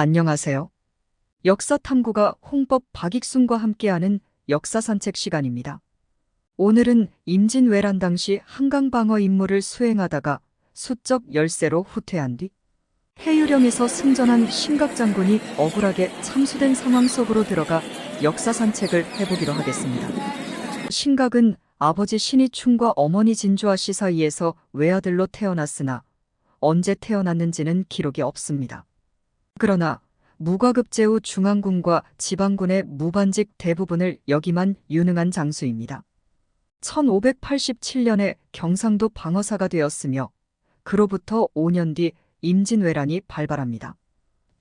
안녕하세요. 역사탐구가 홍법 박익순과 함께하는 역사산책 시간입니다. 오늘은 임진왜란 당시 한강방어 임무를 수행하다가 수적 열세로 후퇴한 뒤 해유령에서 승전한 신각장군이 억울하게 참수된 상황 속으로 들어가 역사산책을 해보기로 하겠습니다. 신각은 아버지 신이충과 어머니 진주아 씨 사이에서 외아들로 태어났으나 언제 태어났는지는 기록이 없습니다. 그러나 무과급제 후 중앙군과 지방군의 무반직 대부분을 역임한 유능한 장수입니다. 1587년에 경상도 방어사가 되었으며 그로부터 5년 뒤 임진왜란이 발발합니다.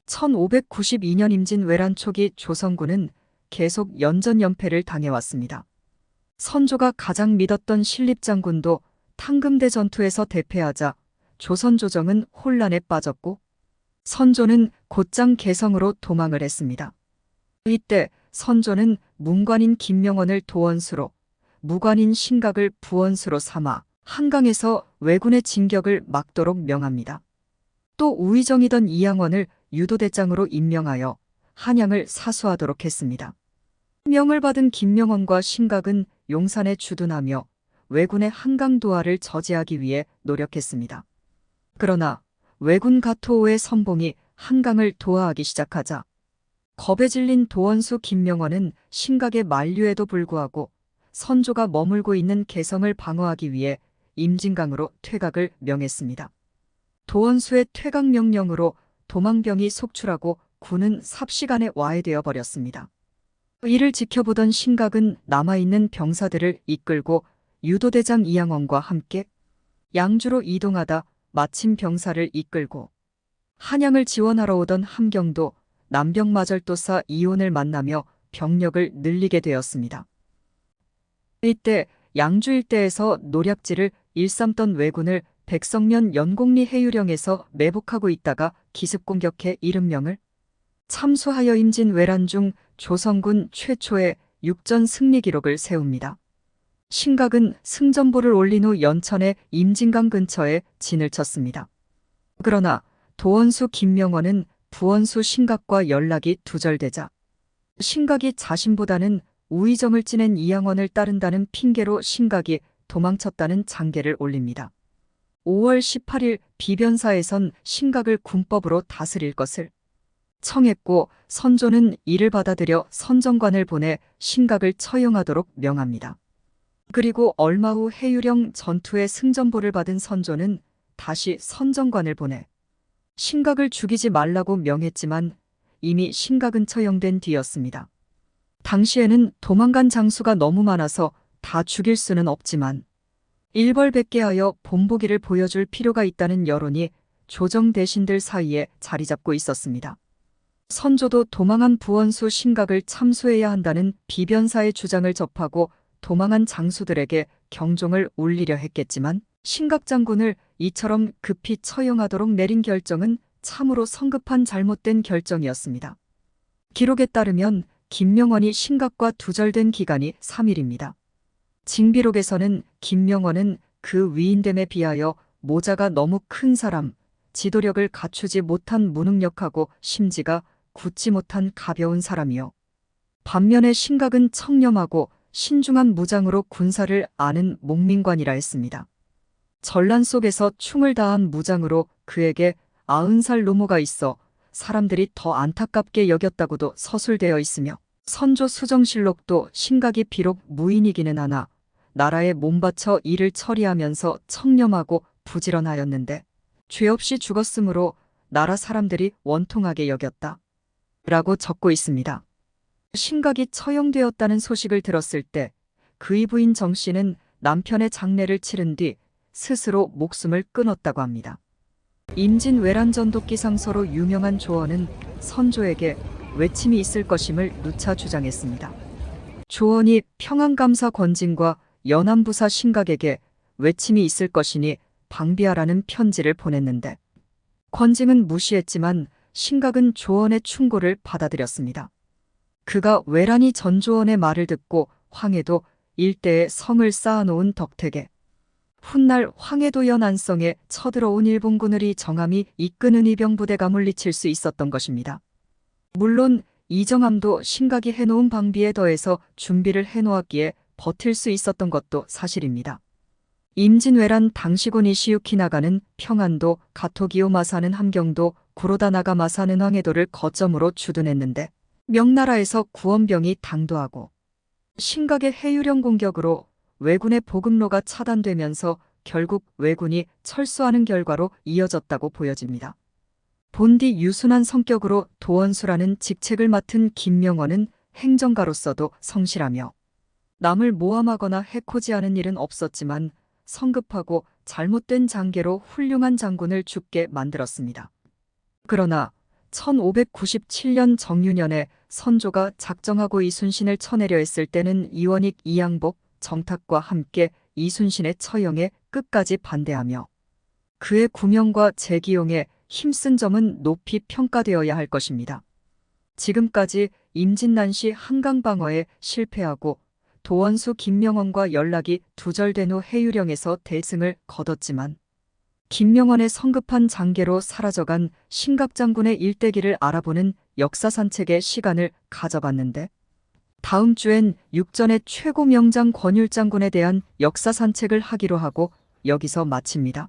1592년 임진왜란 초기 조선군은 계속 연전연패를 당해왔습니다. 선조가 가장 믿었던 신립장군도 탕금대 전투에서 대패하자 조선조정은 혼란에 빠졌고 선조는 곧장 개성으로 도망을 했습니다. 이때 선조는 문관인 김명원을 도원수로, 무관인 신각을 부원수로 삼아 한강에서 왜군의 진격을 막도록 명합니다. 또 우의정이던 이양원을 유도대장으로 임명하여 한양을 사수하도록 했습니다. 명을 받은 김명원과 신각은 용산에 주둔하며 왜군의 한강 도하를 저지하기 위해 노력했습니다. 그러나 왜군 가토오의 선봉이 한강을 도하하기 시작하자 겁에 질린 도원수 김명원은 신각의 만류에도 불구하고 선조가 머물고 있는 개성을 방어하기 위해 임진강으로 퇴각을 명했습니다. 도원수의 퇴각 명령으로 도망병이 속출하고 군은 삽시간에 와해되어 버렸습니다. 이를 지켜보던 신각은 남아있는 병사들을 이끌고 유도대장 이양원과 함께 양주로 이동하다 마침 병사를 이끌고 한양을 지원하러 오던 함경도 남병마절도사 이온을 만나며 병력을 늘리게 되었습니다. 이때 양주 일대에서 노략질을 일삼던 왜군을 백성면 연곡리 해유령에서 매복하고 있다가 기습공격해 70명을 참수하여 임진왜란 중 조선군 최초의 육전 승리 기록을 세웁니다. 신각은 승전보를 올린 후 연천의 임진강 근처에 진을 쳤습니다. 그러나 도원수 김명원은 부원수 신각과 연락이 두절되자 신각이 자신보다는 우의정을 지낸 이양원을 따른다는 핑계로 신각이 도망쳤다는 장계를 올립니다. 5월 18일 비변사에선 신각을 군법으로 다스릴 것을 청했고 선조는 이를 받아들여 선정관을 보내 신각을 처형하도록 명합니다. 그리고 얼마 후 해유령 전투의 승전보를 받은 선조는 다시 선정관을 보내 신각을 죽이지 말라고 명했지만 이미 신각은 처형된 뒤였습니다. 당시에는 도망간 장수가 너무 많아서 다 죽일 수는 없지만 일벌백계하여 본보기를 보여줄 필요가 있다는 여론이 조정 대신들 사이에 자리 잡고 있었습니다. 선조도 도망한 부원수 신각을 참수해야 한다는 비변사의 주장을 접하고 도망한 장수들에게 경종을 울리려 했겠지만 신각 장군을 이처럼 급히 처형하도록 내린 결정은 참으로 성급한 잘못된 결정이었습니다. 기록에 따르면 김명원이 신각과 두절된 기간이 3일입니다. 징비록에서는 김명원은 그 위인됨에 비하여 모자가 너무 큰 사람, 지도력을 갖추지 못한 무능력하고 심지가 굳지 못한 가벼운 사람이요. 반면에 신각은 청렴하고 신중한 무장으로 군사를 아는 목민관이라 했습니다. 전란 속에서 충을 다한 무장으로 그에게 90살 노모가 있어 사람들이 더 안타깝게 여겼다고도 서술되어 있으며 선조 수정실록도 신각이 비록 무인이기는 하나 나라에 몸바쳐 일을 처리하면서 청렴하고 부지런하였는데 죄 없이 죽었으므로 나라 사람들이 원통하게 여겼다 라고 적고 있습니다. 신각이 처형되었다는 소식을 들었을 때 그의 부인 정씨는 남편의 장례를 치른 뒤 스스로 목숨을 끊었다고 합니다. 임진왜란 전독기상서로 유명한 조언은 선조에게 외침이 있을 것임을 누차 주장했습니다. 조언이 평안감사 권진과 연안부사 신각에게 외침이 있을 것이니 방비하라는 편지를 보냈는데 권징은 무시했지만 신각은 조언의 충고를 받아들였습니다. 그가 외란이 전조원의 말을 듣고 황해도 일대에 성을 쌓아놓은 덕택에 훗날 황해도 연안성에 쳐들어온 일본군을 이 정함이 이끄는 이병부대가 물리칠 수 있었던 것입니다. 물론 이정함도 신각이 해놓은 방비에 더해서 준비를 해놓았기에 버틸 수 있었던 것도 사실입니다. 임진왜란 당시군 이시유키나가는 평안도, 가토기요 마사는 함경도, 구로다나가 마사는 황해도를 거점으로 주둔했는데 명나라에서 구원병이 당도하고 신각의 해유령 공격으로 왜군의 보급로가 차단되면서 결국 왜군이 철수하는 결과로 이어졌다고 보여집니다. 본디 유순한 성격으로 도원수라는 직책을 맡은 김명원은 행정가로서도 성실하며 남을 모함하거나 해코지하는 일은 없었지만 성급하고 잘못된 장계로 훌륭한 장군을 죽게 만들었습니다. 그러나 1597년 정유년에 선조가 작정하고 이순신을 쳐내려 했을 때는 이원익, 이양복, 정탁과 함께 이순신의 처형에 끝까지 반대하며 그의 구명과 재기용에 힘쓴 점은 높이 평가되어야 할 것입니다. 지금까지 임진난시 한강방어에 실패하고 도원수 김명원과 연락이 두절된 후 해유령에서 대승을 거뒀지만 김명원의 성급한 장계로 사라져간 신각장군의 일대기를 알아보는 역사산책의 시간을 가져봤는데 다음 주엔 육전의 최고 명장 권율장군에 대한 역사산책을 하기로 하고 여기서 마칩니다.